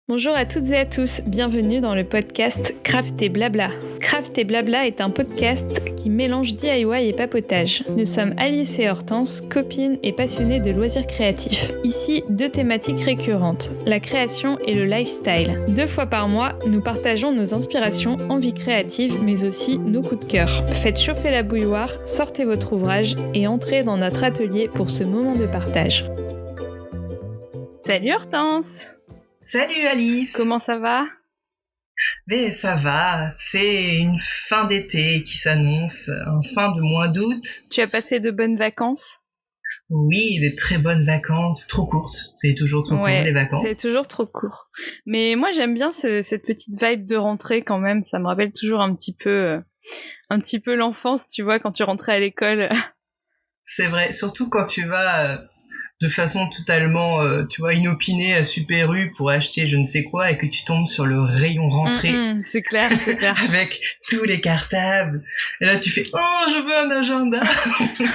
Bonjour à toutes et à tous, bienvenue dans le podcast Craft et Blabla. Craft et Blabla est un podcast qui mélange DIY et papotage. Nous sommes Alice et Hortense, copines et passionnées de loisirs créatifs. Ici, deux thématiques récurrentes, la création et le lifestyle. 2 fois par mois, nous partageons nos inspirations, envies créatives, mais aussi nos coups de cœur. Faites chauffer la bouilloire, sortez votre ouvrage et entrez dans notre atelier pour ce moment de partage. Salut Hortense! Salut Alice! Comment ça va? Mais ça va, c'est une fin d'été qui s'annonce, un fin de mois d'août. Tu as passé de bonnes vacances? Oui, des très bonnes vacances, trop courtes. C'est toujours trop court les vacances. C'est toujours trop court. Mais moi j'aime bien cette petite vibe de rentrée quand même, ça me rappelle toujours un petit peu l'enfance, tu vois, quand tu rentrais à l'école. C'est vrai, surtout quand tu vas de façon totalement, inopinée à Super U pour acheter je ne sais quoi et que tu tombes sur le rayon rentrée. C'est clair. Avec tous les cartables. Et là, tu fais « Oh, je veux un agenda !»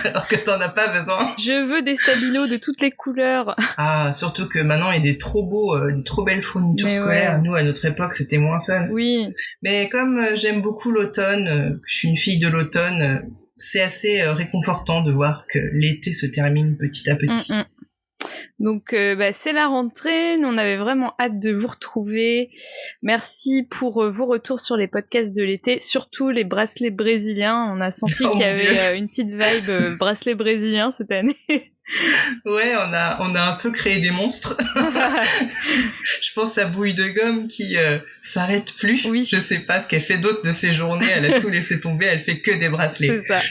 Alors que t'en as pas besoin. Je veux des stabilos de toutes les couleurs. Ah, surtout que maintenant, il y a des trop belles fournitures scolaires. Ouais. Nous, à notre époque, c'était moins fun. Oui. Mais comme j'aime beaucoup l'automne, je suis une fille de l'automne, c'est assez réconfortant de voir que l'été se termine petit à petit. Donc c'est la rentrée, nous on avait vraiment hâte de vous retrouver. Merci pour vos retours sur les podcasts de l'été, surtout les bracelets brésiliens. On a senti qu'il y avait une petite vibe bracelet brésilien cette année. Ouais, on a un peu créé des monstres. Je pense à Bouille de Gomme qui s'arrête plus. Oui. Je sais pas ce qu'elle fait d'autre de ses journées, elle a tout laissé tomber, elle fait que des bracelets. C'est ça.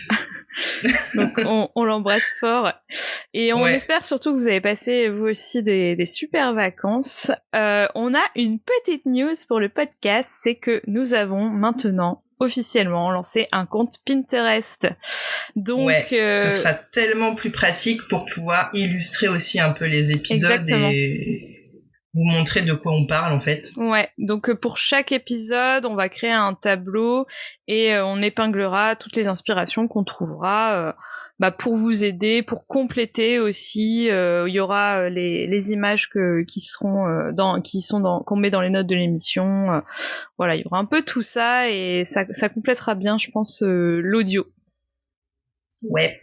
Donc on l'embrasse fort et on espère surtout que vous avez passé vous aussi des super vacances. On a une petite news pour le podcast, c'est que nous avons maintenant officiellement lancé un compte Pinterest. Donc ce sera tellement plus pratique pour pouvoir illustrer aussi un peu les épisodes. Exactement. Et vous montrer de quoi on parle en fait. Ouais, donc pour chaque épisode, on va créer un tableau et on épinglera toutes les inspirations qu'on trouvera pour vous aider, pour compléter aussi. Il y aura les images qu'on met dans les notes de l'émission. Voilà, il y aura un peu tout ça et ça complétera bien, je pense, l'audio. Ouais.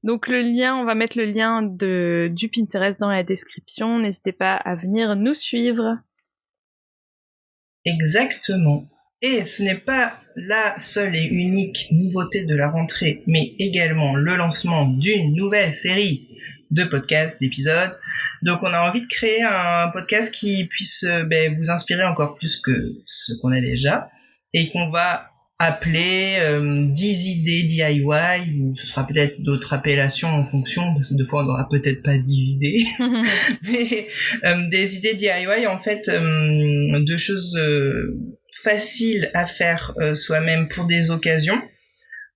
Donc on va mettre le lien du Pinterest dans la description. N'hésitez pas à venir nous suivre. Exactement. Et ce n'est pas la seule et unique nouveauté de la rentrée, mais également le lancement d'une nouvelle série de podcasts, d'épisodes. Donc on a envie de créer un podcast qui puisse vous inspirer encore plus que ce qu'on a déjà et qu'on va appeler 10 idées DIY, ou ce sera peut-être d'autres appellations en fonction, parce que des fois on n'aura peut-être pas 10 idées, mais des idées DIY en fait de choses faciles à faire soi-même pour des occasions,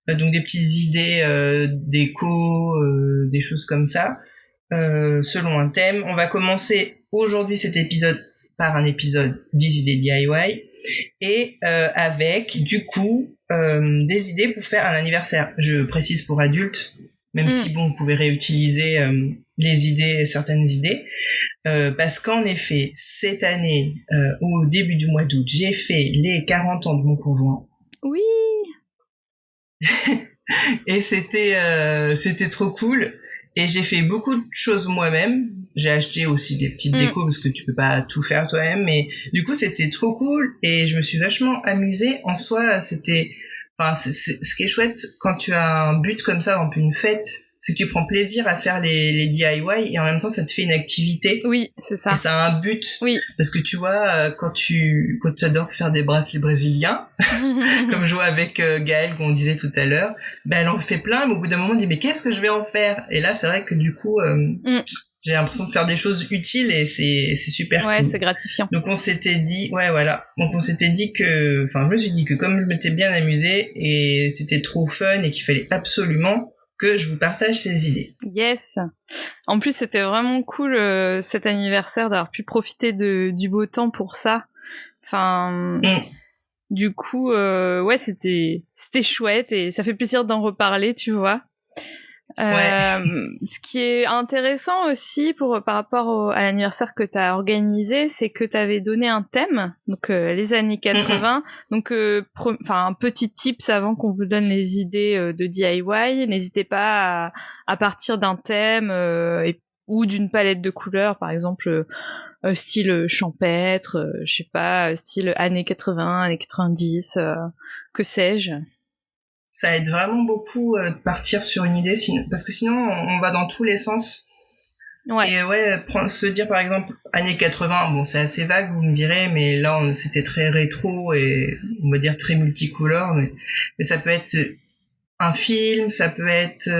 donc des petites idées déco, des choses comme ça, selon un thème. On va commencer aujourd'hui cet épisode par un épisode 10 idées DIY et avec du coup des idées pour faire un anniversaire. Je précise pour adultes, même si bon, vous pouvez réutiliser certaines idées, parce qu'en effet, cette année, au début du mois d'août, j'ai fait les 40 ans de mon conjoint. Oui. Et c'était trop cool. Et j'ai fait beaucoup de choses moi-même. J'ai acheté aussi des petites décos parce que tu peux pas tout faire toi-même. Mais du coup, c'était trop cool et je me suis vachement amusée. En soi, ce qui est chouette quand tu as un but comme ça, un peu une fête, c'est que tu prends plaisir à faire les DIY et en même temps, ça te fait une activité. Oui, c'est ça. Et ça a un but. Oui. Parce que tu vois, quand tu adores faire des bracelets brésiliens, comme je vois avec Gaëlle qu'on disait tout à l'heure, elle en fait plein, mais au bout d'un moment, on dit mais qu'est-ce que je vais en faire? Et là, c'est vrai que du coup, j'ai l'impression de faire des choses utiles et c'est super cool. Ouais, c'est gratifiant. Donc on s'était dit, donc on s'était dit que, je me suis dit que comme je m'étais bien amusée et c'était trop fun et qu'il fallait absolument que je vous partage ces idées. Yes. En plus, c'était vraiment cool cet anniversaire d'avoir pu profiter du beau temps pour ça. Du coup, c'était chouette et ça fait plaisir d'en reparler, tu vois. Ce qui est intéressant aussi par rapport à l'anniversaire que tu as organisé, c'est que tu avais donné un thème, donc les années 80. Donc, un petit tips avant qu'on vous donne les idées de DIY. N'hésitez pas à partir d'un thème ou d'une palette de couleurs, par exemple style champêtre, je sais pas, style années 80, années 90, que sais-je. Ça aide vraiment beaucoup de partir sur une idée, parce que sinon on va dans tous les sens. Ouais. Et se dire par exemple années 80, bon c'est assez vague, vous me direz, mais là c'était très rétro et on va dire très multicolore, mais ça peut être un film, ça peut être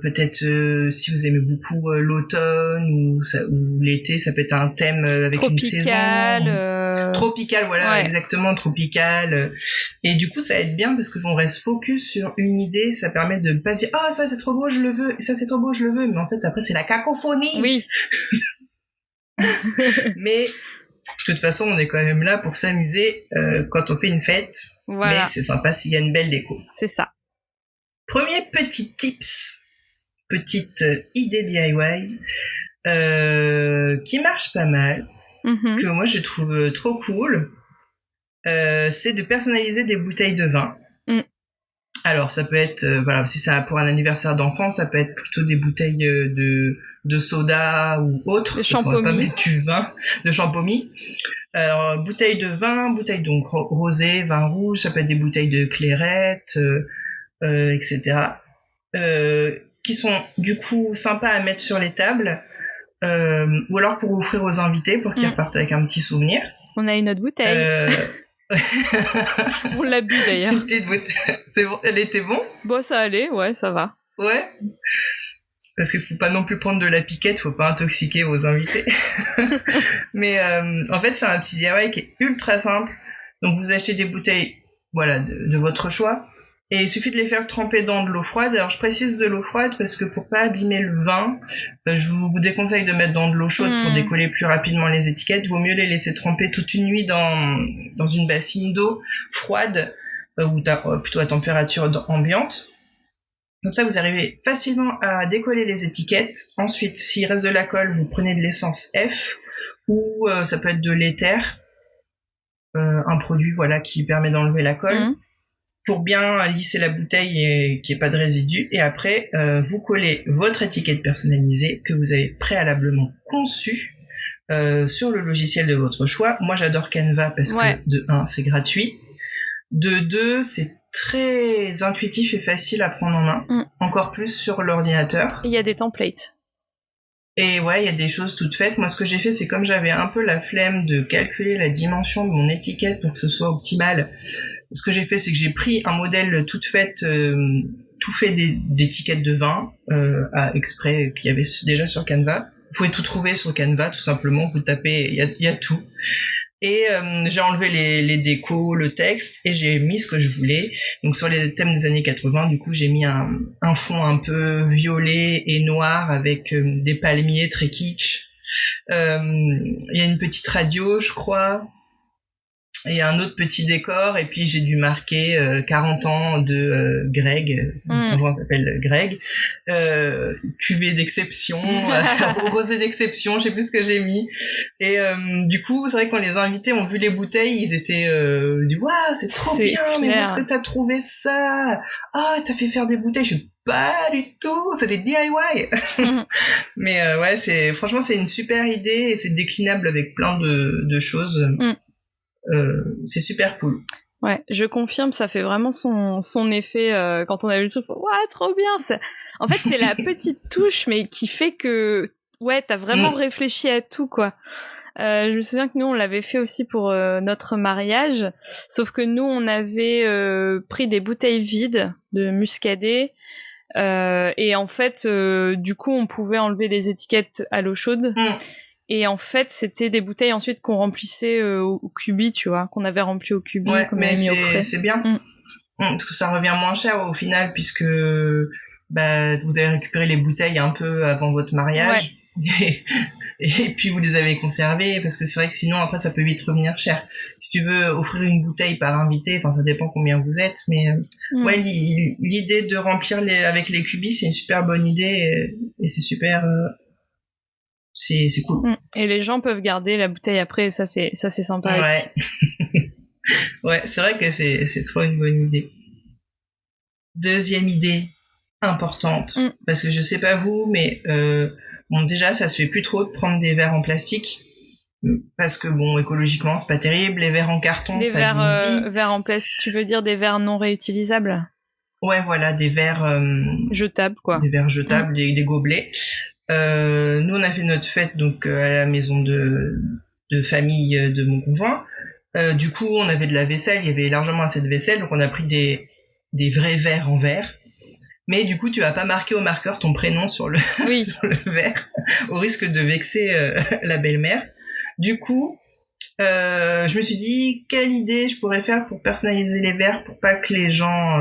peut-être si vous aimez beaucoup l'automne ou l'été, ça peut être un thème avec tropical, une saison tropical, voilà, exactement, tropical. Et du coup ça aide bien parce que on reste focus sur une idée, ça permet de pas dire ça c'est trop beau je le veux, et ça c'est trop beau je le veux, mais en fait après c'est la cacophonie. Oui. Mais de toute façon on est quand même là pour s'amuser quand on fait une fête. Voilà. Mais c'est sympa s'il y a une belle déco. C'est ça. Premier petit tips, petite idée DIY qui marche pas mal, que moi je trouve trop cool, c'est de personnaliser des bouteilles de vin. Alors ça peut être, si c'est pour un anniversaire d'enfant, ça peut être plutôt des bouteilles de soda ou autre, parce qu'on va pas mettre du vin, de champomy. Alors bouteilles de vin, bouteilles donc rosé, vin rouge, ça peut être des bouteilles de clairette, etc. Qui sont du coup sympas à mettre sur les tables, ou alors pour offrir aux invités pour qu'ils repartent avec un petit souvenir. On a une autre bouteille. On l'a bu d'ailleurs. Une petite bouteille. C'est bon, elle était bon ? Bon, ça allait, ouais, ça va. Ouais. Parce qu'il faut pas non plus prendre de la piquette, faut pas intoxiquer vos invités. Mais en fait, c'est un petit DIY qui est ultra simple. Donc vous achetez des bouteilles, de votre choix. Et il suffit de les faire tremper dans de l'eau froide. Alors je précise de l'eau froide parce que pour pas abîmer le vin, je vous déconseille de mettre dans de l'eau chaude pour décoller plus rapidement les étiquettes. Vaut mieux les laisser tremper toute une nuit dans une bassine d'eau froide ou plutôt à température ambiante. Comme ça, vous arrivez facilement à décoller les étiquettes. Ensuite, s'il reste de la colle, vous prenez de l'essence F ou ça peut être de l'éther, un produit qui permet d'enlever la colle. Pour bien lisser la bouteille et qu'il n'y ait pas de résidus. Et après, vous collez votre étiquette personnalisée que vous avez préalablement conçue sur le logiciel de votre choix. Moi, j'adore Canva parce que de 1, c'est gratuit. De 2, c'est très intuitif et facile à prendre en main. Encore plus sur l'ordinateur. Il y a des templates. Et il y a des choses toutes faites. Moi, ce que j'ai fait, c'est comme j'avais un peu la flemme de calculer la dimension de mon étiquette pour que ce soit optimal. Ce que j'ai fait, c'est que j'ai pris un modèle tout fait d'étiquettes de vin exprès qu'il y avait déjà sur Canva. Vous pouvez tout trouver sur Canva, tout simplement. Vous tapez, il y a tout. Et j'ai enlevé les décos, le texte, et j'ai mis ce que je voulais. Donc sur les thèmes des années 80, du coup j'ai mis un fond un peu violet et noir avec des palmiers très kitsch. Il y a une petite radio, je crois. Et un autre petit décor, et puis j'ai dû marquer 40 ans de Greg, mon conjoint s'appelle Greg, cuvée d'exception, rosé d'exception, je sais plus ce que j'ai mis. Et du coup, c'est vrai que quand les invités ont vu les bouteilles, ils étaient ils disent waouh, c'est trop bien, clair. Mais où est-ce que t'as trouvé ça? T'as fait faire des bouteilles. Je suis pas du tout, c'est des DIY. Mais franchement c'est une super idée et c'est déclinable avec plein de choses. C'est super cool. Ouais, je confirme, ça fait vraiment son effet quand on a vu le truc. Trop bien. En fait, c'est la petite touche, mais qui fait que t'as vraiment réfléchi à tout, quoi. Je me souviens que nous, on l'avait fait aussi pour notre mariage, sauf que nous, on avait pris des bouteilles vides de muscadet. Et en fait, du coup, on pouvait enlever les étiquettes à l'eau chaude. Et en fait, c'était des bouteilles ensuite qu'on remplissait au cubi, tu vois, qu'on avait rempli au cubi, qu'on avait mis au frais. C'est bien, parce que ça revient moins cher au final, puisque vous avez récupéré les bouteilles un peu avant votre mariage. et puis vous les avez conservés, parce que c'est vrai que sinon après ça peut vite revenir cher. Si tu veux offrir une bouteille par invité, enfin ça dépend combien vous êtes, mais ouais, l'idée de remplir avec les cubis, c'est une super bonne idée, et c'est super, c'est cool. Et les gens peuvent garder la bouteille après, et ça c'est sympa aussi. Ouais, c'est vrai que c'est trop une bonne idée. Deuxième idée importante, parce que je sais pas vous, mais bon, déjà ça se fait plus trop de prendre des verres en plastique, parce que bon, écologiquement c'est pas terrible. Les verres en carton, ça abîme vite. Verres en plastique, tu veux dire des verres non réutilisables? Ouais, voilà, des verres jetables, quoi. Des verres jetables, des gobelets. Nous on a fait notre fête donc à la maison de famille de mon conjoint. Du coup on avait de la vaisselle, il y avait largement assez de vaisselle, donc on a pris des vrais verres en verre. Mais du coup tu vas pas marquer au marqueur ton prénom sur le sur le verre, au risque de vexer la belle-mère. Du coup je me suis dit quelle idée je pourrais faire pour personnaliser les verres, pour pas que les gens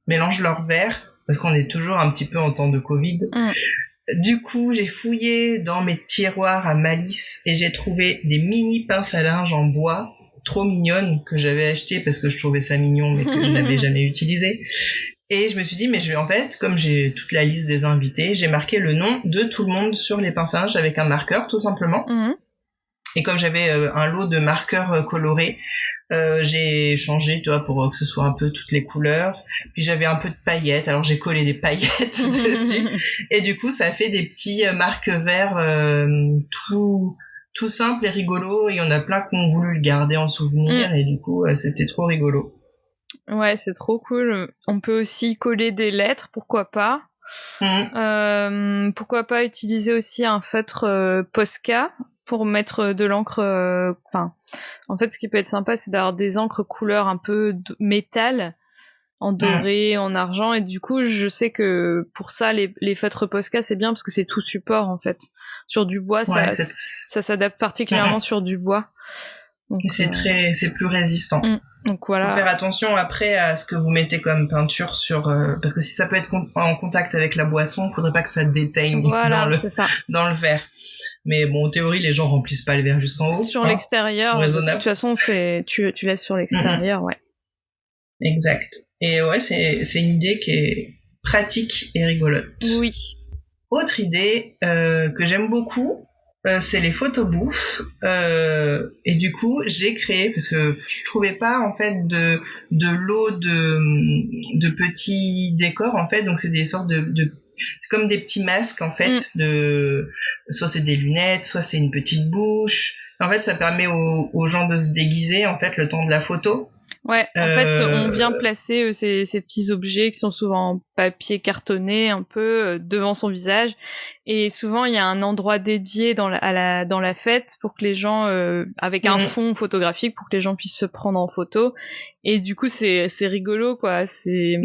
mélangent leurs verres, parce qu'on est toujours un petit peu en temps de Covid. Du coup, j'ai fouillé dans mes tiroirs à malice et j'ai trouvé des mini pinces à linge en bois, trop mignonnes, que j'avais achetées parce que je trouvais ça mignon mais que je n'avais jamais utilisé. Et je me suis dit, mais je vais en fait, comme j'ai toute la liste des invités, j'ai marqué le nom de tout le monde sur les pinces à linge avec un marqueur, tout simplement. Et comme j'avais un lot de marqueurs colorés, j'ai changé, tu vois, pour que ce soit un peu toutes les couleurs. Puis j'avais un peu de paillettes, alors j'ai collé des paillettes dessus. Et du coup, ça fait des petits marque-verres tout simples et rigolos. Et il y en a plein qui ont voulu le garder en souvenir. Et du coup, c'était trop rigolo. Ouais, c'est trop cool. On peut aussi coller des lettres, pourquoi pas. Pourquoi pas utiliser aussi un feutre Posca pour mettre de l'encre. En fait, ce qui peut être sympa, c'est d'avoir des encres couleur un peu métal, en doré, en argent, et du coup, je sais que pour ça, les feutres Posca, c'est bien parce que c'est tout support en fait. Sur du bois, ça s'adapte particulièrement sur du bois. Donc, c'est plus résistant. Donc voilà. Faut faire attention après à ce que vous mettez comme peinture sur, parce que si ça peut être en contact avec la boisson, il faudrait pas que ça déteigne dans le verre. Mais bon, en théorie, les gens remplissent pas le verre jusqu'en haut. Sur l'extérieur, de toute façon, tu laisses sur l'extérieur, ouais. Exact. Et ouais, c'est une idée qui est pratique et rigolote. Oui. Autre idée que j'aime beaucoup, c'est les photobooths. Et du coup, j'ai créé, parce que je trouvais pas en fait de lot de petits décors en fait, donc c'est des sortes c'est comme des petits masques en fait, soit c'est des lunettes, soit c'est une petite bouche. En fait, ça permet aux gens de se déguiser en fait le temps de la photo. Ouais, en fait, on vient placer ces petits objets qui sont souvent en papier cartonné un peu devant son visage, et souvent il y a un endroit dédié dans la fête pour que les gens avec un fond photographique pour que les gens puissent se prendre en photo, et du coup c'est rigolo quoi, c'est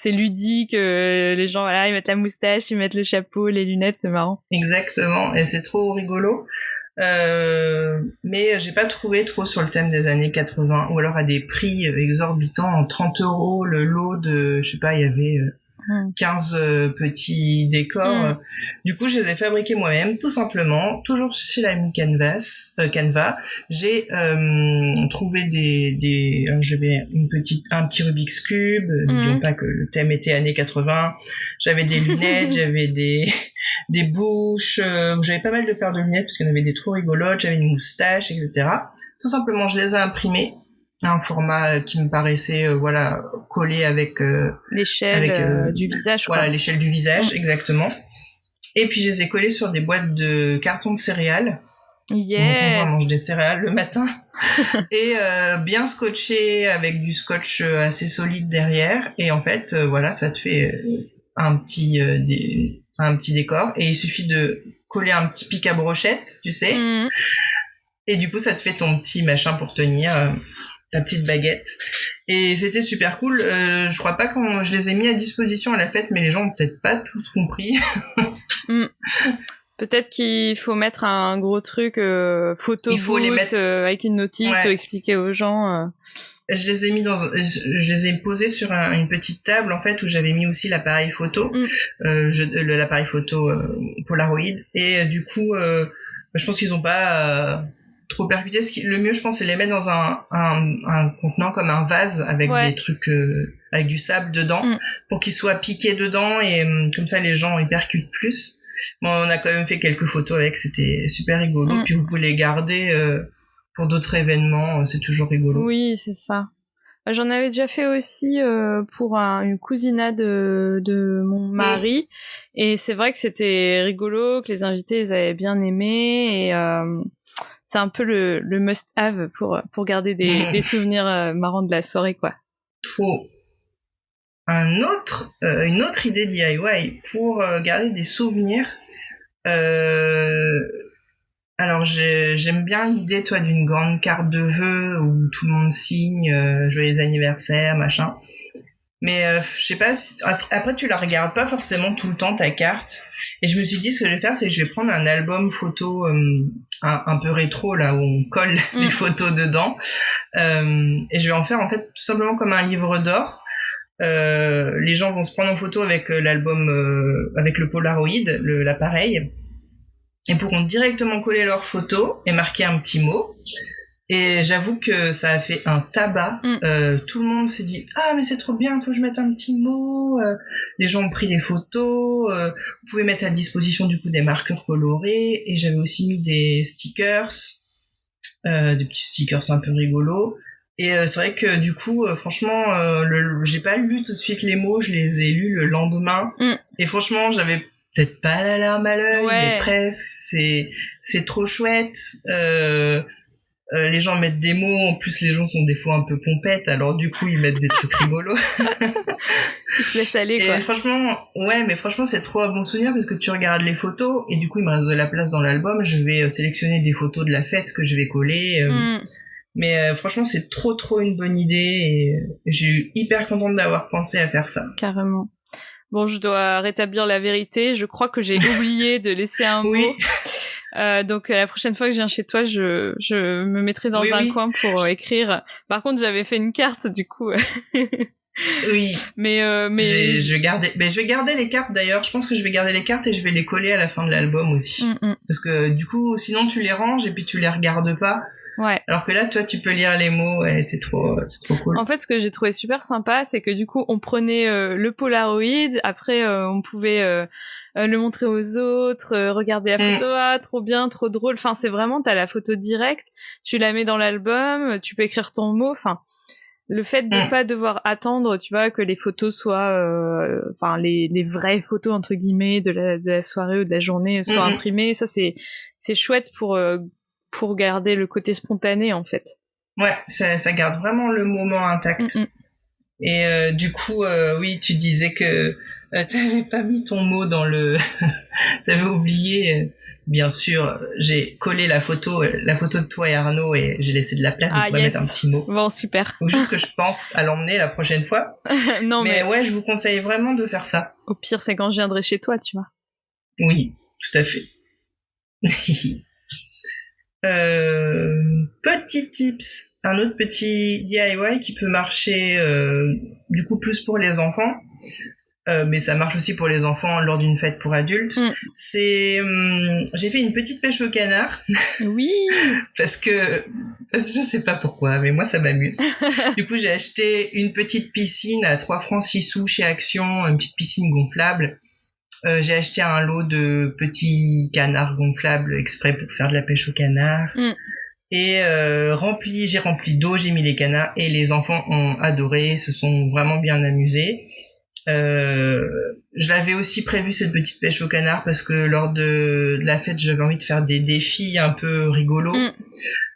ludique, les gens voilà, ils mettent la moustache, ils mettent le chapeau, les lunettes, c'est marrant. Exactement, et c'est trop rigolo. Mais j'ai pas trouvé trop sur le thème des années 80, ou alors à des prix exorbitants, en 30 € le lot de, je sais pas, il y avait 15 petits décors. Du coup, je les ai fabriqués moi-même, tout simplement, toujours chez l'ami Canva. J'ai trouvé alors j'avais un petit Rubik's Cube, n'oublions pas que le thème était années 80. J'avais des lunettes, j'avais des bouches, j'avais pas mal de paires de lunettes parce qu'il y en avait des trop rigolotes, j'avais une moustache, etc. Tout simplement, je les ai imprimées à un format qui me paraissait collé avec l'échelle du visage, quoi. Voilà, l'échelle du visage, exactement. Et puis je les ai collés sur des boîtes de carton de céréales. Yes. Mon conjoint mange des céréales le matin. Et bien scotché avec du scotch assez solide derrière, et en fait ça te fait un petit décor, et il suffit de coller un petit pic à brochette, tu sais, et du coup ça te fait ton petit machin pour tenir ta petite baguette, et c'était super cool. Je crois pas que je les ai mis à disposition à la fête, mais les gens ont peut-être pas tous compris. Peut-être qu'il faut mettre un gros truc photo booth, avec une notice, expliquer aux gens. je les ai mis je les ai posés sur une petite table en fait où j'avais mis aussi l'appareil photo, l'appareil photo Polaroid, et du coup je pense qu'ils ont pas trop percuté. Le mieux je pense c'est les mettre dans un contenant comme un vase avec des trucs avec du sable dedans pour qu'ils soient piqués dedans, et comme ça les gens ils percutent plus. Bon, on a quand même fait quelques photos avec, c'était super rigolo. Puis vous pouvez les garder pour d'autres événements, c'est toujours rigolo. Oui, c'est ça. J'en avais déjà fait aussi pour une cousina de mon mari, et c'est vrai que c'était rigolo, que les invités ils avaient bien aimé, et c'est un peu le must-have pour garder des souvenirs marrants de la soirée, quoi. Trop. Une autre idée DIY pour garder des souvenirs. Alors j'aime bien l'idée, toi, d'une grande carte de vœux où tout le monde signe joyeux anniversaire, machin. Mais je sais pas, après tu la regardes pas forcément tout le temps ta carte. Et je me suis dit, ce que je vais faire, c'est que je vais prendre un album photo un peu rétro là où on colle les photos dedans, et je vais en faire en fait tout simplement comme un livre d'or. Les gens vont se prendre en photo avec l'album, avec le Polaroid, l'appareil, et pourront directement coller leurs photos et marquer un petit mot. Et j'avoue que ça a fait un tabac. Tout le monde s'est dit « Ah, mais c'est trop bien, faut que je mette un petit mot. » Les gens ont pris des photos. Vous pouvez mettre à disposition du coup des marqueurs colorés. Et j'avais aussi mis des stickers, des petits stickers un peu rigolos. Et c'est vrai que du coup, franchement, j'ai pas lu tout de suite les mots, je les ai lus le lendemain. Et franchement, j'avais peut-être pas la larme à l'œil, mais presque. C'est trop chouette. Les gens mettent des mots, en plus les gens sont des fois un peu pompettes, alors du coup ils mettent des trucs rigolos. Ils se laissent aller, quoi. Et franchement, c'est trop un bon souvenir parce que tu regardes les photos et du coup il me reste de la place dans l'album. Je vais sélectionner des photos de la fête que je vais coller. Mais franchement, c'est trop une bonne idée, et je suis hyper contente d'avoir pensé à faire ça. Carrément. Bon, je dois rétablir la vérité. Je crois que j'ai oublié de laisser un mot. Donc la prochaine fois que je viens chez toi, je me mettrai dans un coin pour écrire. Par contre, j'avais fait une carte, du coup. Oui. Mais je vais garder les cartes d'ailleurs. Je pense que je vais garder les cartes et je vais les coller à la fin de l'album aussi. Parce que du coup, sinon tu les ranges et puis tu les regardes pas. Ouais. Alors que là, toi, tu peux lire les mots, et c'est trop cool. En fait, ce que j'ai trouvé super sympa, c'est que du coup, on prenait le Polaroid, après on pouvait le montrer aux autres, regarder la photo, trop bien, trop drôle. Enfin, c'est vraiment, t'as la photo directe, tu la mets dans l'album, tu peux écrire ton mot. Enfin, le fait de pas devoir attendre, tu vois, que les photos soient, enfin, les vraies photos entre guillemets de la soirée ou de la journée soient imprimées, ça c'est chouette pour garder le côté spontané, en fait. Ouais, ça garde vraiment le moment intact. Et du coup, oui, tu disais que t'avais pas mis ton mot dans le... T'avais oublié. Bien sûr, j'ai collé la photo de toi et Arnaud, et j'ai laissé de la place, vous pouvez mettre un petit mot. Bon, super. Faut juste que je pense à l'emmener la prochaine fois. Non, mais ouais, je vous conseille vraiment de faire ça. Au pire, c'est quand je viendrai chez toi, tu vois. Oui, tout à fait. Petit tips, un autre petit DIY qui peut marcher du coup plus pour les enfants, mais ça marche aussi pour les enfants lors d'une fête pour adultes. C'est j'ai fait une petite pêche au canard. Oui. parce que je sais pas pourquoi, mais moi ça m'amuse. Du coup, j'ai acheté une petite piscine à 3 francs 6 sous chez Action, une petite piscine gonflable. J'ai acheté un lot de petits canards gonflables exprès pour faire de la pêche au canard. Et j'ai rempli d'eau, j'ai mis les canards, et les enfants ont adoré, se sont vraiment bien amusés. Je l'avais aussi prévu, cette petite pêche au canard, parce que lors de la fête, j'avais envie de faire des défis un peu rigolos.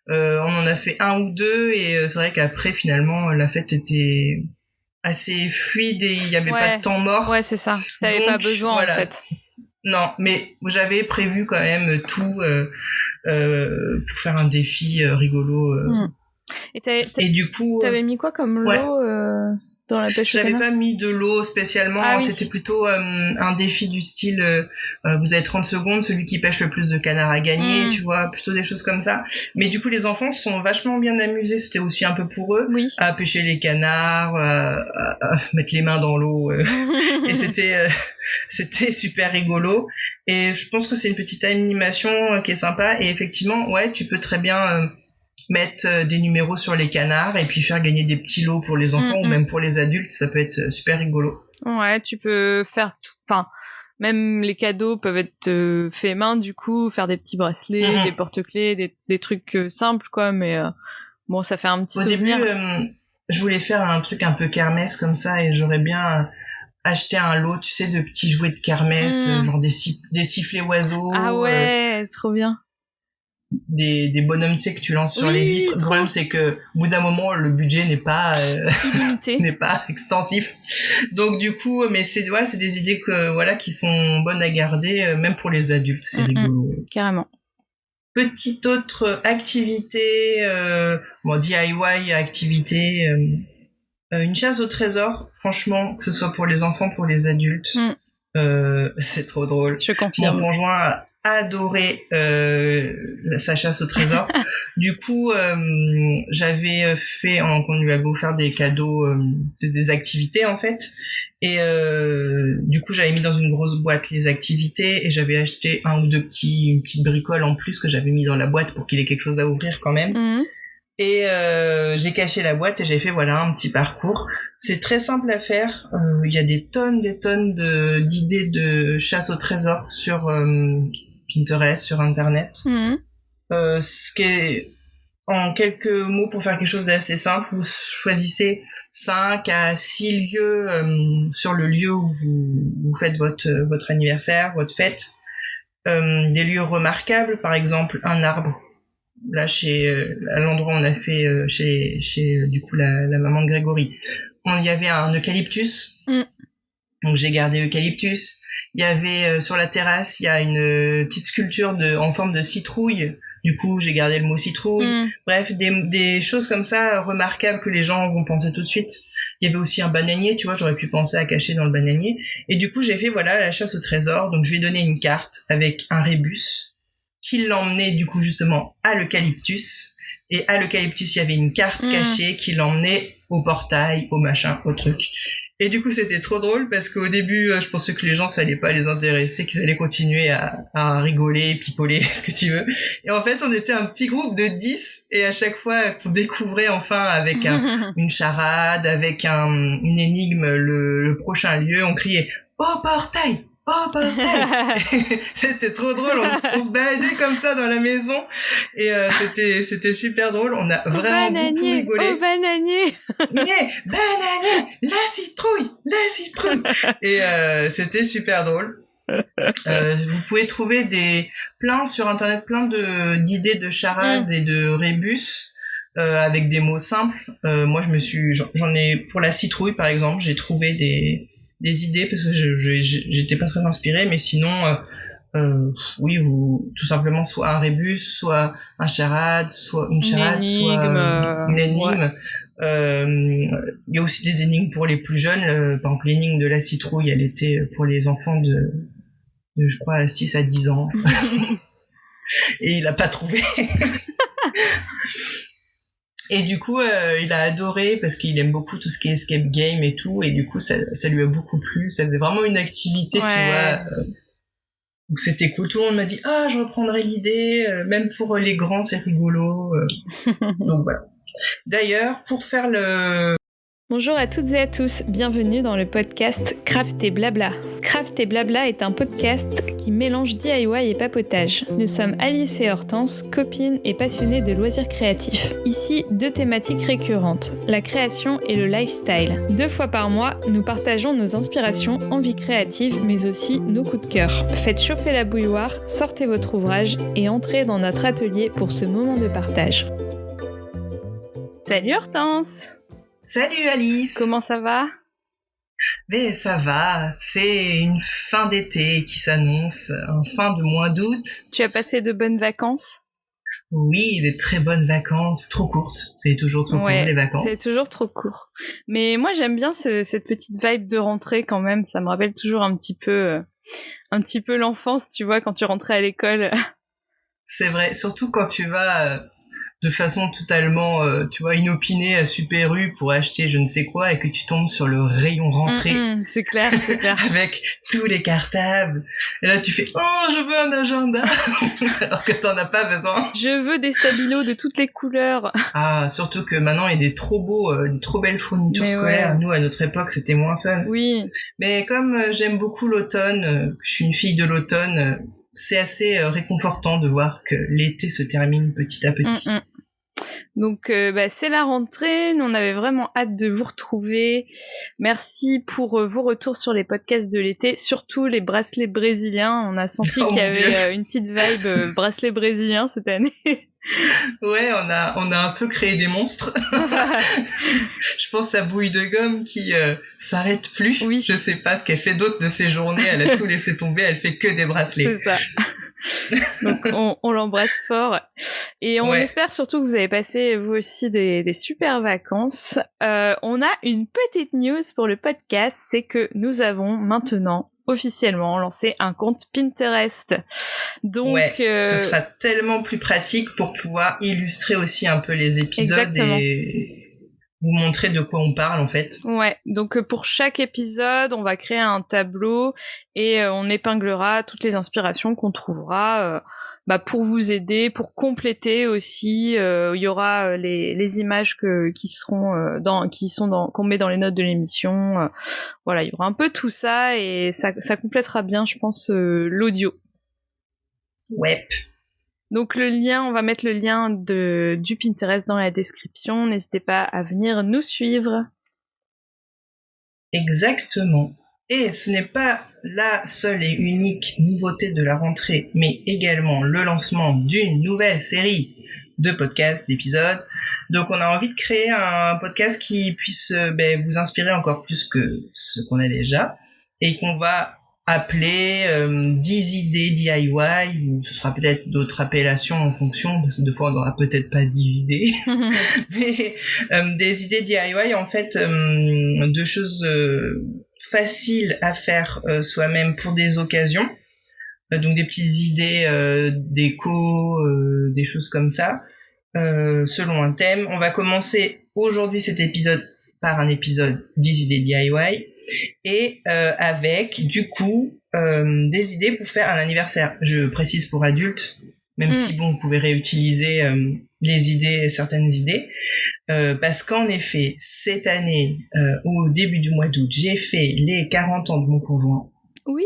On en a fait 1 ou 2, et c'est vrai qu'après, finalement, la fête était assez fluide et il n'y avait pas de temps mort. Ouais, c'est ça. T'avais pas besoin, voilà. En fait. Non, mais j'avais prévu quand même tout pour faire un défi rigolo. Et du coup... T'avais mis quoi comme lot dans la pêche au J'avais canard? pas mis de l'eau spécialement, Ah oui. C'était plutôt un défi du style vous avez 30 secondes, celui qui pêche le plus de canards a gagné, tu vois, plutôt des choses comme ça. Mais du coup les enfants se sont vachement bien amusés, c'était aussi un peu pour eux, Oui. à pêcher les canards, à mettre les mains dans l'eau, et c'était super rigolo. Et je pense que c'est une petite animation qui est sympa, et effectivement, ouais, tu peux très bien mettre des numéros sur les canards et puis faire gagner des petits lots pour les enfants ou même pour les adultes, ça peut être super rigolo. Ouais, tu peux faire tout, enfin, même les cadeaux peuvent être faits main, du coup, faire des petits bracelets, des porte-clés, des trucs simples, quoi, mais bon, ça fait un petit souvenir. Au début, je voulais faire un truc un peu kermesse comme ça et j'aurais bien acheté un lot, tu sais, de petits jouets de kermesse, genre des sifflets oiseaux. Ah ouais, trop bien. Des bonhommes, tu sais, que tu lances sur les vitres. Le problème, c'est que, au bout d'un moment, le budget n'est pas illimité, n'est pas extensif. Donc, du coup, mais c'est des idées qui sont bonnes à garder, même pour les adultes. C'est rigolo. Carrément. Petite autre activité, DIY activité, une chasse au trésor. Franchement, que ce soit pour les enfants, pour les adultes, c'est trop drôle. Je confirme. Mon conjoint a adoré sa chasse au trésor. Du coup, j'avais fait, qu'on lui avait offert des cadeaux, des activités en fait. Et du coup, j'avais mis dans une grosse boîte les activités et j'avais acheté une petite bricole en plus que j'avais mis dans la boîte pour qu'il ait quelque chose à ouvrir quand même. Et j'ai caché la boîte et j'ai fait un petit parcours. C'est très simple à faire. Il y a des tonnes d'idées de chasse au trésor sur Pinterest, sur Internet. Ce qui est, en quelques mots, pour faire quelque chose d'assez simple, vous choisissez 5 à 6 lieux sur le lieu où vous faites votre anniversaire, votre fête. Des lieux remarquables, par exemple un arbre. Là, à l'endroit où on a fait chez du coup la maman de Grégory, il y avait un eucalyptus. Donc j'ai gardé eucalyptus. Il y avait sur la terrasse, il y a une petite sculpture en forme de citrouille. Du coup, j'ai gardé le mot citrouille. Bref, des choses comme ça remarquables que les gens vont penser tout de suite. Il y avait aussi un bananier, tu vois, j'aurais pu penser à cacher dans le bananier. Et du coup, j'ai fait la chasse au trésor. Donc je lui ai donné une carte avec un rébus qui l'emmenait du coup justement à l'eucalyptus. Et à l'eucalyptus, il y avait une carte cachée qui l'emmenait au portail, au machin, au truc. Et du coup, c'était trop drôle parce qu'au début, je pensais que les gens, ça allait pas les intéresser, qu'ils allaient continuer à rigoler, picoler, ce que tu veux. Et en fait, on était un petit groupe de 10 et à chaque fois qu'on découvrait enfin avec une charade, avec une énigme, le prochain lieu, on criait « Au portail !» Oh portail. C'était trop drôle, on se baladait comme ça dans la maison et c'était super drôle, on a vraiment beaucoup rigolé. Oh bananier. Bananier, la citrouille. Et c'était super drôle. Vous pouvez trouver sur internet plein d'idées de charades et de rébus avec des mots simples. Moi j'en ai pour la citrouille par exemple, j'ai trouvé des idées parce que j'étais pas très inspirée, mais sinon tout simplement soit un rébus, soit un charade, soit une charade, soit une énigme. Il y a aussi des énigmes pour les plus jeunes, par exemple l'énigme de la citrouille, elle était pour les enfants de je crois 6 à 10 ans. Et il a pas trouvé. Et du coup, il a adoré parce qu'il aime beaucoup tout ce qui est escape game et tout. Et du coup, ça lui a beaucoup plu. Ça faisait vraiment une activité, tu vois. Donc c'était cool. Tout le monde m'a dit « Ah, je reprendrai l'idée. Même pour les grands, c'est rigolo. » Donc voilà. D'ailleurs, pour faire le... Bonjour à toutes et à tous, bienvenue dans le podcast Craft et Blabla. Craft et Blabla est un podcast qui mélange DIY et papotage. Nous sommes Alice et Hortense, copines et passionnées de loisirs créatifs. Ici, 2 thématiques récurrentes, la création et le lifestyle. 2 fois par mois, nous partageons nos inspirations, envies créatives, mais aussi nos coups de cœur. Faites chauffer la bouilloire, sortez votre ouvrage et entrez dans notre atelier pour ce moment de partage. Salut Hortense! Salut Alice! Comment ça va? Mais ça va, c'est une fin d'été qui s'annonce, un fin de mois d'août. Tu as passé de bonnes vacances? Oui, des très bonnes vacances, trop courtes. C'est toujours trop court, les vacances. C'est toujours trop court. Mais moi, j'aime bien cette petite vibe de rentrée quand même. Ça me rappelle toujours un petit peu l'enfance, tu vois, quand tu rentrais à l'école. C'est vrai, surtout quand tu vas de façon totalement, tu vois, inopinée à Super U pour acheter je ne sais quoi et que tu tombes sur le rayon rentrée. C'est clair. Avec tous les cartables. Et là, tu fais « Oh, je veux un agenda !» Alors que t'en as pas besoin. Je veux des stabilos de toutes les couleurs. Ah, surtout que maintenant, il y a des trop belles fournitures scolaires. Ouais. Nous, à notre époque, c'était moins fun. Oui. Mais comme j'aime beaucoup l'automne, je suis une fille de l'automne, c'est assez réconfortant de voir que l'été se termine petit à petit. Donc c'est la rentrée, nous on avait vraiment hâte de vous retrouver. Merci pour vos retours sur les podcasts de l'été, surtout les bracelets brésiliens. On a senti qu'il y avait une petite vibe bracelet brésilien cette année. Ouais, on a un peu créé des monstres. Je pense à Bouille de Gomme qui s'arrête plus. Oui. Je sais pas ce qu'elle fait d'autre de ses journées, elle a tout laissé tomber, elle fait que des bracelets. C'est ça. Donc on l'embrasse fort et on espère surtout que vous avez passé vous aussi des super vacances. On a une petite news pour le podcast, c'est que nous avons maintenant officiellement lancé un compte Pinterest. Donc ce sera tellement plus pratique pour pouvoir illustrer aussi un peu les épisodes. Exactement. Et vous montrer de quoi on parle en fait. Ouais, donc pour chaque épisode, on va créer un tableau et on épinglera toutes les inspirations qu'on trouvera pour vous aider, pour compléter aussi. Il y aura les images qu'on met dans les notes de l'émission. Voilà, il y aura un peu tout ça et ça complétera bien, je pense, l'audio. Ouais. Donc on va mettre le lien du Pinterest dans la description. N'hésitez pas à venir nous suivre. Exactement. Et ce n'est pas la seule et unique nouveauté de la rentrée, mais également le lancement d'une nouvelle série de podcasts, d'épisodes. Donc on a envie de créer un podcast qui puisse vous inspirer encore plus que ce qu'on a déjà et qu'on va appeler 10 idées DIY, ou ce sera peut-être d'autres appellations en fonction, parce que des fois on n'aura peut-être pas 10 idées, mais des idées DIY en fait de choses faciles à faire soi-même pour des occasions, donc des petites idées déco, des choses comme ça, selon un thème. On va commencer aujourd'hui cet épisode par un épisode 10 idées DIY et avec du coup des idées pour faire un anniversaire. Je précise pour adultes, même si bon, vous pouvez réutiliser certaines idées, parce qu'en effet, cette année, au début du mois d'août, j'ai fait les 40 ans de mon conjoint. Oui.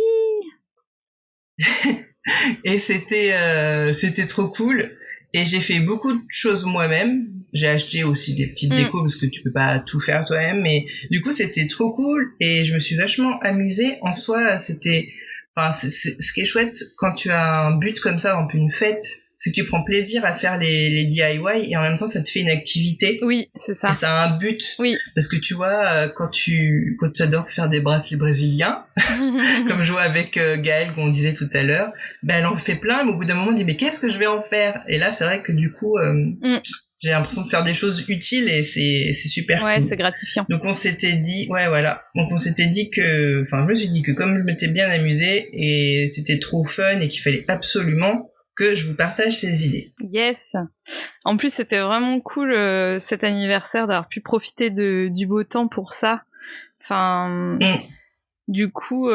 Et c'était trop cool. Et j'ai fait beaucoup de choses moi-même. J'ai acheté aussi des petites décos parce que tu peux pas tout faire toi-même. Mais du coup, c'était trop cool et je me suis vachement amusée. En soi, ce qui est chouette quand tu as un but comme ça, un peu une fête, c'est que tu prends plaisir à faire les DIY et en même temps, ça te fait une activité. Oui, c'est ça. Et ça a un but. Oui. Parce que tu vois, quand tu adores faire des bracelets brésiliens, comme je vois avec Gaëlle, qu'on disait tout à l'heure, elle en fait plein, mais au bout d'un moment, on dit, mais qu'est-ce que je vais en faire? Et là, c'est vrai que du coup, j'ai l'impression de faire des choses utiles et c'est super cool. Ouais, c'est gratifiant. Donc on s'était dit, donc on s'était dit je me suis dit que comme je m'étais bien amusée et c'était trop fun et qu'il fallait absolument que je vous partage ces idées. Yes. En plus, c'était vraiment cool cet anniversaire d'avoir pu profiter du beau temps pour ça. Du coup,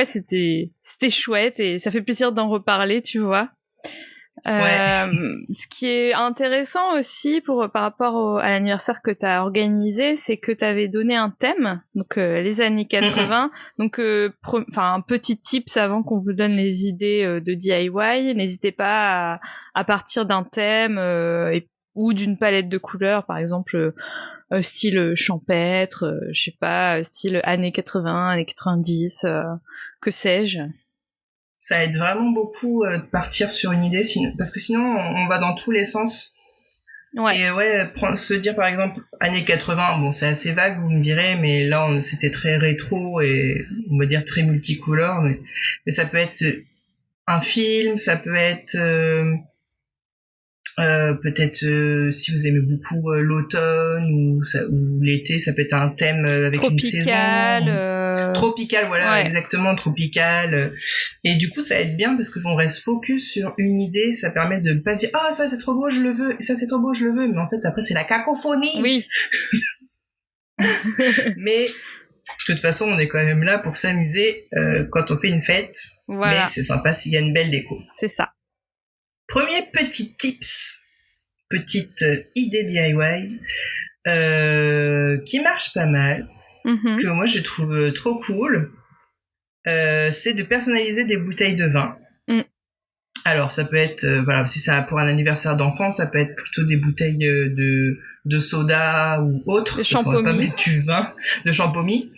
c'était chouette et ça fait plaisir d'en reparler, tu vois. Ce qui est intéressant aussi par rapport à l'anniversaire que t'as organisé, c'est que t'avais donné un thème, donc les années 80. Donc, un petit tips avant qu'on vous donne les idées de DIY. N'hésitez pas à partir d'un thème ou d'une palette de couleurs, par exemple style champêtre, je sais pas, style années 80, années 90, que sais-je. Ça aide vraiment beaucoup de partir sur une idée, parce que sinon on va dans tous les sens. Ouais. Et se dire par exemple années 80, bon c'est assez vague vous me direz, mais là c'était très rétro et on va dire très multicolore, mais ça peut être un film, ça peut être Peut-être si vous aimez beaucoup l'automne ou l'été, ça peut être un thème avec tropical, une saison. Tropical, voilà, ouais. Exactement, tropical. Et du coup, ça aide bien parce qu'on reste focus sur une idée. Ça permet de pas dire « Ah, ça c'est trop beau, je le veux. Et ça c'est trop beau, je le veux. » Mais en fait, après, c'est la cacophonie. Oui. Mais de toute façon, on est quand même là pour s'amuser quand on fait une fête. Voilà. Mais c'est sympa s'il y a une belle déco. C'est ça. Premier petit tips, petite idée DIY qui marche pas mal, que moi je trouve trop cool, c'est de personnaliser des bouteilles de vin. Alors ça peut être, voilà, si c'est pour un anniversaire d'enfant, ça peut être plutôt des bouteilles de soda ou autre, parce qu'on va pas mettre du vin, de champomy.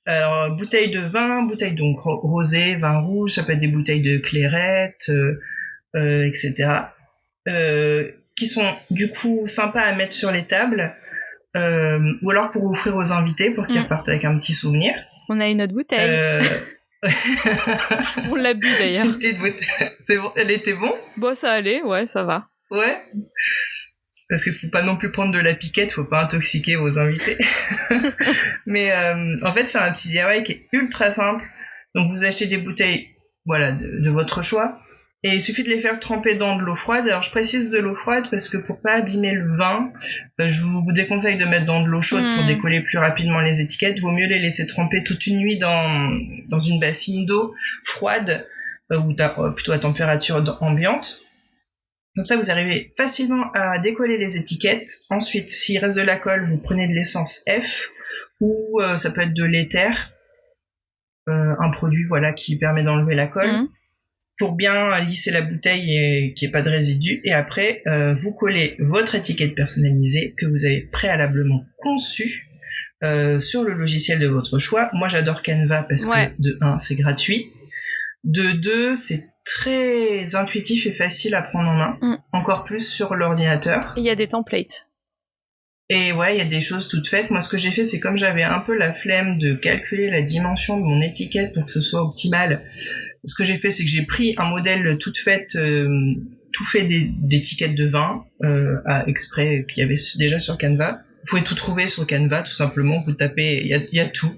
Alors bouteilles de vin, bouteilles donc rosé, vin rouge, ça peut être des bouteilles de clairette. Etc. Qui sont du coup sympas à mettre sur les tables ou alors pour offrir aux invités pour qu'ils repartent avec un petit souvenir. On a une autre bouteille. On l'a bu d'ailleurs. Une petite bouteille. C'est bon, elle était bon ? Bon, ça allait, ouais, ça va. Ouais. Parce qu'il faut pas non plus prendre de la piquette, faut pas intoxiquer vos invités. Mais en fait, c'est un petit DIY qui est ultra simple. Donc vous achetez des bouteilles, voilà, de votre choix. Et il suffit de les faire tremper dans de l'eau froide. Alors je précise de l'eau froide parce que pour pas abîmer le vin, je vous déconseille de mettre dans de l'eau chaude pour décoller plus rapidement les étiquettes. Vaut mieux les laisser tremper toute une nuit dans une bassine d'eau froide ou plutôt à température ambiante. Comme ça, vous arrivez facilement à décoller les étiquettes. Ensuite, s'il reste de la colle, vous prenez de l'essence F ou ça peut être de l'éther, un produit voilà qui permet d'enlever la colle. Pour bien lisser la bouteille et qu'il n'y ait pas de résidus. Et après, vous collez votre étiquette personnalisée que vous avez préalablement conçue sur le logiciel de votre choix. Moi, j'adore Canva parce que, de 1, c'est gratuit. De 2, c'est très intuitif et facile à prendre en main. Encore plus sur l'ordinateur. Il y a des templates. Et ouais, il y a des choses toutes faites. Moi, ce que j'ai fait, c'est comme j'avais un peu la flemme de calculer la dimension de mon étiquette pour que ce soit optimal. Ce que j'ai fait, c'est que j'ai pris un modèle tout fait d'étiquettes de vin exprès qu'il y avait déjà sur Canva. Vous pouvez tout trouver sur Canva, tout simplement. Vous tapez, il y a tout.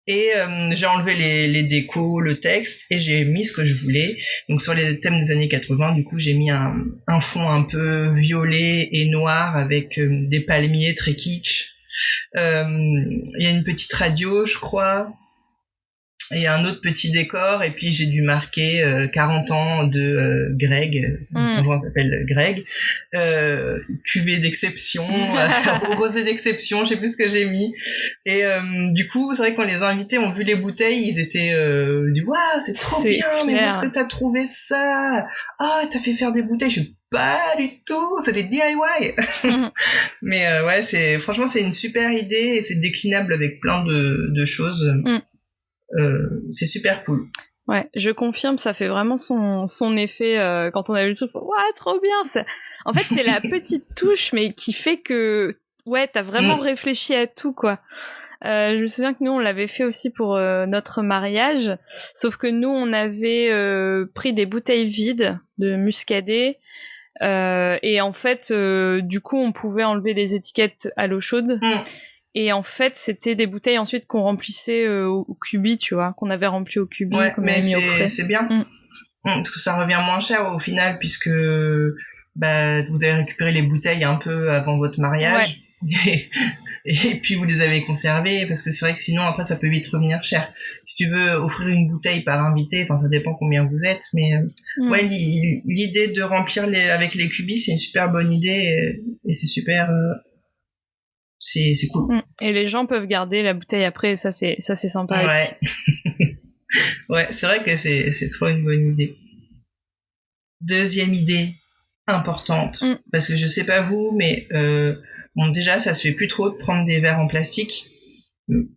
Et j'ai enlevé les décos, le texte, et j'ai mis ce que je voulais. Donc sur les thèmes des années 80, du coup, j'ai mis un fond un peu violet et noir avec des palmiers très kitsch. Il y a une petite radio, je crois. Et un autre petit décor, et puis j'ai dû marquer 40 ans de Greg, mon conjoint s'appelle Greg, cuvée d'exception, rosé d'exception, je sais plus ce que j'ai mis. Et du coup, c'est vrai que quand les invités ont vu les bouteilles, ils étaient dit waouh, c'est trop bien, clair. Mais où est-ce que t'as trouvé ça? Ah, t'as fait faire des bouteilles. Je pas du tout, c'est des DIY. Mais ouais, franchement c'est une super idée et c'est déclinable avec plein de choses. C'est super cool. Ouais, je confirme, ça fait vraiment son effet quand on a vu le truc. Ouais, trop bien. En fait, c'est la petite touche, mais qui fait que ouais, t'as vraiment réfléchi à tout, quoi. Je me souviens que nous, on l'avait fait aussi pour notre mariage, sauf que nous, on avait pris des bouteilles vides de muscadet. Et en fait, du coup, on pouvait enlever les étiquettes à l'eau chaude. Et en fait, c'était des bouteilles ensuite qu'on remplissait au cubi, tu vois, qu'on avait rempli au cubi, qu'on avait mis au frais. C'est bien, parce que ça revient moins cher au final, puisque vous avez récupéré les bouteilles un peu avant votre mariage, et puis vous les avez conservées, parce que c'est vrai que sinon après ça peut vite revenir cher. Si tu veux offrir une bouteille par invité, enfin ça dépend combien vous êtes, mais ouais, l'idée de remplir avec les cubis, c'est une super bonne idée, et c'est super. C'est cool. Et les gens peuvent garder la bouteille après, ça c'est sympa aussi. Ouais, c'est vrai que c'est trop une bonne idée. Deuxième idée importante, parce que je sais pas vous, mais bon déjà ça se fait plus trop de prendre des verres en plastique,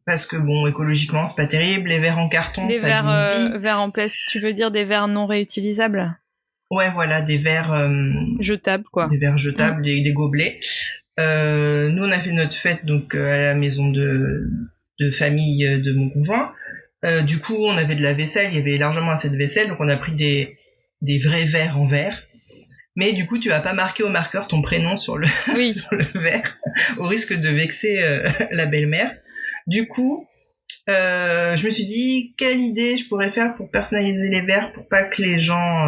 parce que bon écologiquement c'est pas terrible. Les verres en carton, ça abîme vite. Verres en plastique, tu veux dire des verres non réutilisables? Ouais, voilà, des verres jetables quoi. Des verres jetables, des gobelets. Nous on a fait notre fête donc à la maison de famille de mon conjoint. Du coup on avait de la vaisselle, il y avait largement assez de vaisselle, donc on a pris des vrais verres en verre. Mais du coup, tu vas pas marquer au marqueur ton prénom sur le, Oui. sur le verre, au risque de vexer la belle-mère. Du coup, je me suis dit, quelle idée je pourrais faire pour personnaliser les verres, pour pas que les gens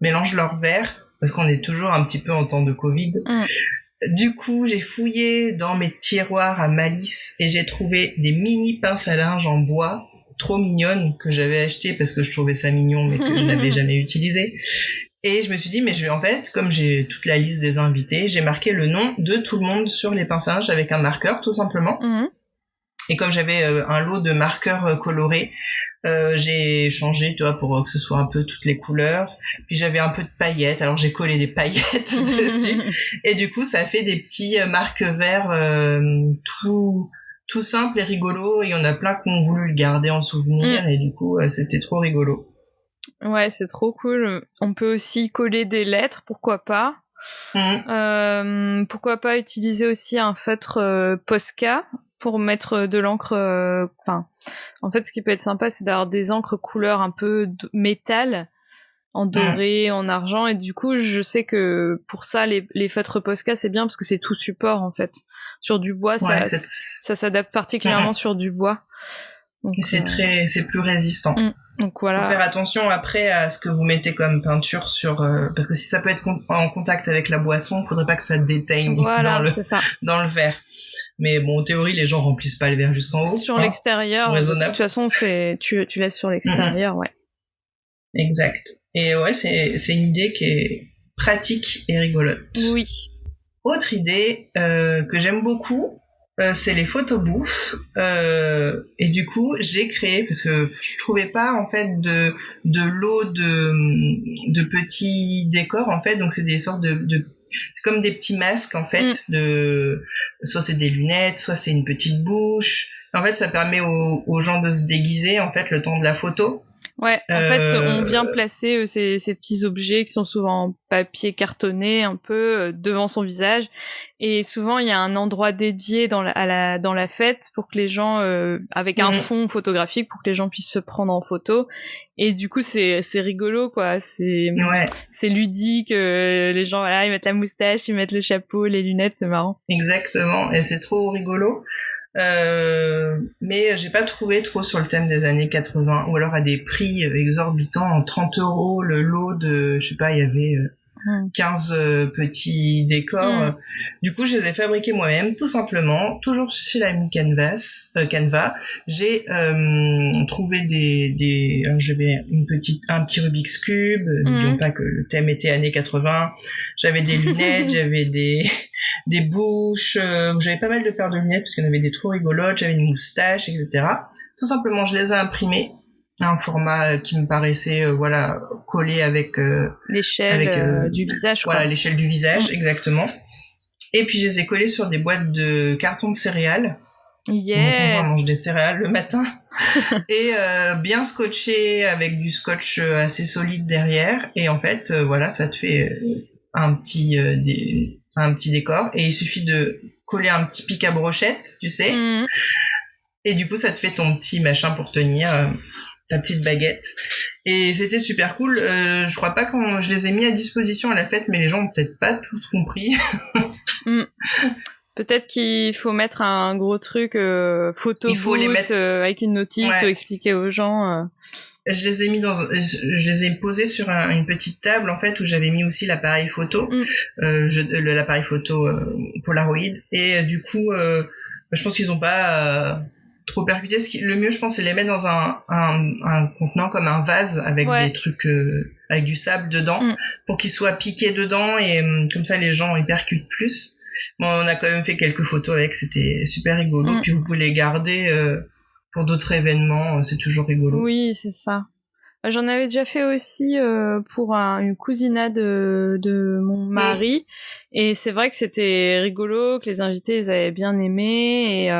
mélangent leurs verres, parce qu'on est toujours un petit peu en temps de Covid. Du coup, j'ai fouillé dans mes tiroirs à malice et j'ai trouvé des mini pinces à linge en bois, trop mignonnes, que j'avais achetées parce que je trouvais ça mignon, mais que je n'avais jamais utilisé. Et je me suis dit, mais je vais en fait, comme j'ai toute la liste des invités, j'ai marqué le nom de tout le monde sur les pinces à linge avec un marqueur, tout simplement. Et comme j'avais un lot de marqueurs colorés, j'ai changé, tu vois, pour que ce soit un peu toutes les couleurs. Puis j'avais un peu de paillettes, alors j'ai collé des paillettes dessus. Et du coup, ça fait des petits marque-verres tout simples et rigolos. Et il y en a plein qui ont voulu le garder en souvenir. Et du coup, c'était trop rigolo. Ouais, c'est trop cool. On peut aussi coller des lettres, pourquoi pas. Pourquoi pas utiliser aussi un feutre Posca pour mettre de l'encre. En fait, ce qui peut être sympa, c'est d'avoir des encres couleur un peu métal, en doré, en argent. Et du coup, je sais que pour ça, les feutres Posca, c'est bien parce que c'est tout support en fait. Sur du bois, ça s'adapte particulièrement sur du bois. Donc, c'est plus résistant. Donc voilà. Faut faire attention après à ce que vous mettez comme peinture sur parce que si ça peut être en contact avec la boisson, faudrait pas que ça déteigne dans le verre. Mais bon, en théorie, les gens remplissent pas le verre jusqu'en haut. Sur l'extérieur, de toute façon, tu laisses sur l'extérieur, ouais. Exact. Et ouais, c'est une idée qui est pratique et rigolote. Oui. Autre idée que j'aime beaucoup, c'est les photobooths. Et du coup, j'ai créé, parce que je trouvais pas en fait de lot de petits décors en fait, donc c'est des sortes c'est comme des petits masques en fait, soit c'est des lunettes, soit c'est une petite bouche. En fait, ça permet aux gens de se déguiser en fait le temps de la photo. Ouais, en fait, on vient placer ces petits objets qui sont souvent en papier cartonné un peu devant son visage, et souvent il y a un endroit dédié dans la fête pour que les gens avec un fond photographique pour que les gens puissent se prendre en photo. Et du coup c'est rigolo quoi, c'est ludique, les gens voilà, ils mettent la moustache, ils mettent le chapeau, les lunettes, c'est marrant. Exactement, et c'est trop rigolo. Mais j'ai pas trouvé trop sur le thème des années 80, ou alors à des prix exorbitants, en 30 € le lot de, je sais pas, il y avait 15 petits décors. Du coup, je les ai fabriqués moi-même, tout simplement, toujours chez l'ami Canva. J'ai trouvé j'avais un petit Rubik's Cube, n'oublions pas que le thème était années 80. J'avais des lunettes, j'avais des bouches, j'avais pas mal de paires de lunettes parce qu'il y en avait des trop rigolotes, j'avais une moustache, etc. Tout simplement, je les ai imprimées à un format qui me paraissait collé avec l'échelle du visage. Voilà, l'échelle du visage, exactement. Et puis je les ai collés sur des boîtes de carton de céréales. Yes. Mon conjoint mange des céréales le matin. Et bien scotché avec du scotch assez solide derrière. Et en fait, ça te fait un petit décor. Et il suffit de coller un petit pic à brochette, tu sais. Et du coup, ça te fait ton petit machin pour tenir ta petite baguette. Et c'était super cool. Je crois pas quand je les ai mis à disposition à la fête, mais les gens ont peut-être pas tous compris. Peut-être qu'il faut mettre un gros truc photo booth, avec une notice ou expliquer aux gens. Je les ai mis je les ai posés sur une petite table en fait où j'avais mis aussi l'appareil photo, l'appareil photo Polaroid. Et du coup, je pense qu'ils ont pas trop percuté. Le mieux, je pense, c'est les mettre dans un contenant comme un vase avec des trucs avec du sable dedans pour qu'ils soient piqués dedans, et comme ça les gens ils percutent plus. Bon, on a quand même fait quelques photos avec, c'était super rigolo. Puis vous pouvez les garder pour d'autres événements, c'est toujours rigolo. Oui, c'est ça. J'en avais déjà fait aussi pour une cousina de mon mari, et c'est vrai que c'était rigolo, que les invités ils avaient bien aimé, et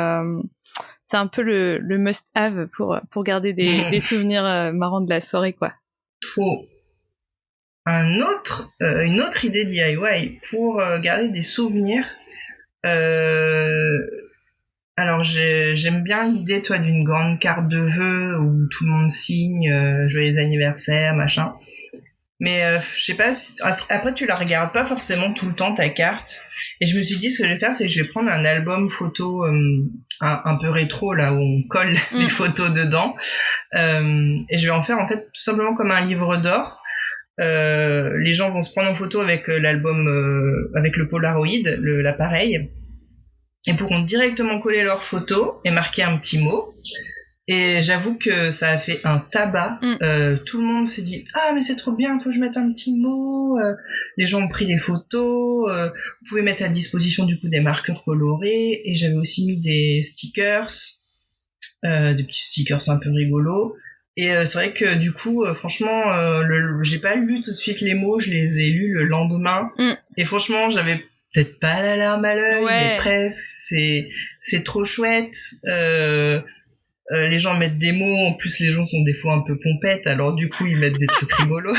c'est un peu le must-have pour garder des souvenirs marrants de la soirée, quoi. Trop. Une autre idée DIY pour garder des souvenirs. Alors j'aime bien l'idée, toi, d'une grande carte de vœux où tout le monde signe joyeux anniversaire, machin. Mais je sais pas, après tu la regardes pas forcément tout le temps ta carte. Et je me suis dit ce que je vais faire, c'est que je vais prendre un album photo un peu rétro là où on colle les photos dedans. Et je vais en faire en fait tout simplement comme un livre d'or. Les gens vont se prendre en photo avec l'album, avec le Polaroid, l'appareil, et pourront directement coller leurs photos et marquer un petit mot. Et j'avoue que ça a fait un tabac. Tout le monde s'est dit « Ah, mais c'est trop bien, faut que je mette un petit mot. » Les gens ont pris des photos. Vous pouvez mettre à disposition du coup des marqueurs colorés. Et j'avais aussi mis des stickers, des petits stickers un peu rigolos. Et c'est vrai que du coup, franchement, j'ai pas lu tout de suite les mots, je les ai lus le lendemain. Et franchement, j'avais peut-être pas la larme à l'œil, mais presque. C'est trop chouette. Les gens mettent des mots, en plus les gens sont des fois un peu pompettes, alors du coup ils mettent des trucs rigolos.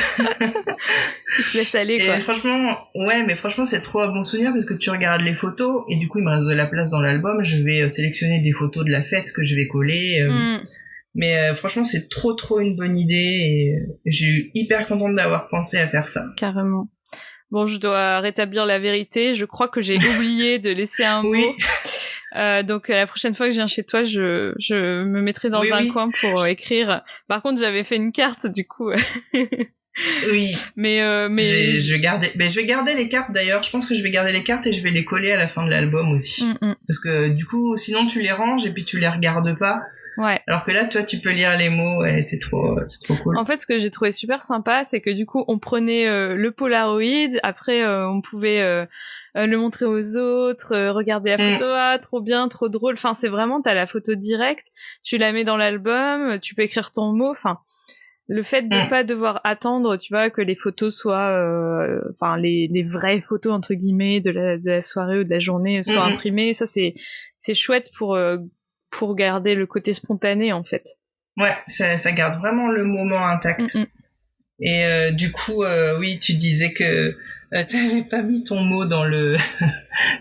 Ils se laissent aller, quoi. Et franchement, c'est trop un bon souvenir parce que tu regardes les photos et du coup il me reste de la place dans l'album, je vais sélectionner des photos de la fête que je vais coller. Mais franchement, c'est trop une bonne idée et j'ai eu hyper contente d'avoir pensé à faire ça. Carrément. Bon, je dois rétablir la vérité, je crois que j'ai oublié de laisser un mot. Donc la prochaine fois que je viens chez toi, je me mettrai dans un coin pour écrire. Par contre, j'avais fait une carte, du coup. Oui. Mais je vais garder les cartes d'ailleurs. Je pense que je vais garder les cartes et je vais les coller à la fin de l'album aussi. Parce que du coup, sinon tu les ranges et puis tu les regardes pas. Ouais. Alors que là, toi, tu peux lire les mots et c'est trop cool. En fait, ce que j'ai trouvé super sympa, c'est que du coup, on prenait le Polaroid, après on pouvait le montrer aux autres, regarder la photo, ah, trop bien, trop drôle. Enfin, c'est vraiment, t'as la photo directe, tu la mets dans l'album, tu peux écrire ton mot. Enfin, le fait de pas devoir attendre, tu vois, que les photos soient, enfin, les vraies photos entre guillemets de la soirée ou de la journée soient imprimées, ça c'est chouette pour garder le côté spontané, en fait. Ouais, ça garde vraiment le moment intact. Et du coup, oui, tu disais que t'avais pas mis ton mot dans le...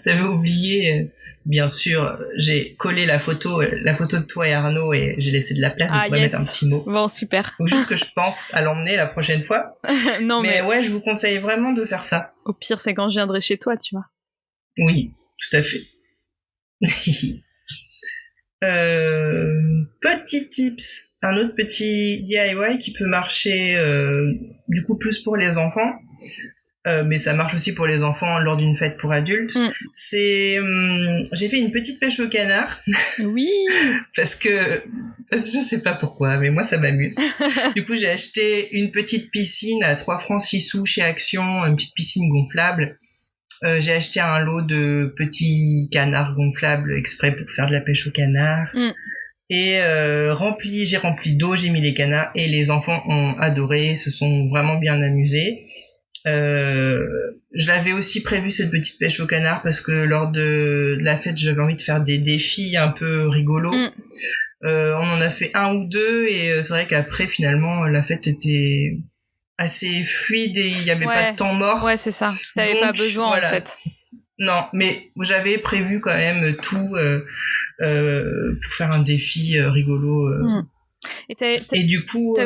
T'avais oublié... Bien sûr, j'ai collé la photo de toi et Arnaud et j'ai laissé de la place, vous pouvez mettre un petit mot. Bon, super. Faut juste que je pense à l'emmener la prochaine fois. Non, mais ouais, je vous conseille vraiment de faire ça. Au pire, c'est quand je viendrai chez toi, tu vois. Oui, tout à fait. Petit tips, un autre petit DIY qui peut marcher du coup plus pour les enfants, mais ça marche aussi pour les enfants lors d'une fête pour adultes. C'est j'ai fait une petite pêche au canard. Oui. parce que je sais pas pourquoi, mais moi ça m'amuse. Du coup, j'ai acheté une petite piscine à 3 francs 6 sous chez Action, une petite piscine gonflable. J'ai acheté un lot de petits canards gonflables exprès pour faire de la pêche au canard. Et j'ai rempli d'eau, j'ai mis les canards et les enfants ont adoré, se sont vraiment bien amusés. Je l'avais aussi prévu cette petite pêche au canard parce que lors de la fête, j'avais envie de faire des défis un peu rigolos. On en a fait 1 ou 2 et c'est vrai qu'après finalement la fête était assez fluide et il y avait pas de temps mort. Ouais, c'est ça. T'avais pas besoin, voilà. En fait. Non, mais j'avais prévu quand même tout pour faire un défi rigolo. Et du coup,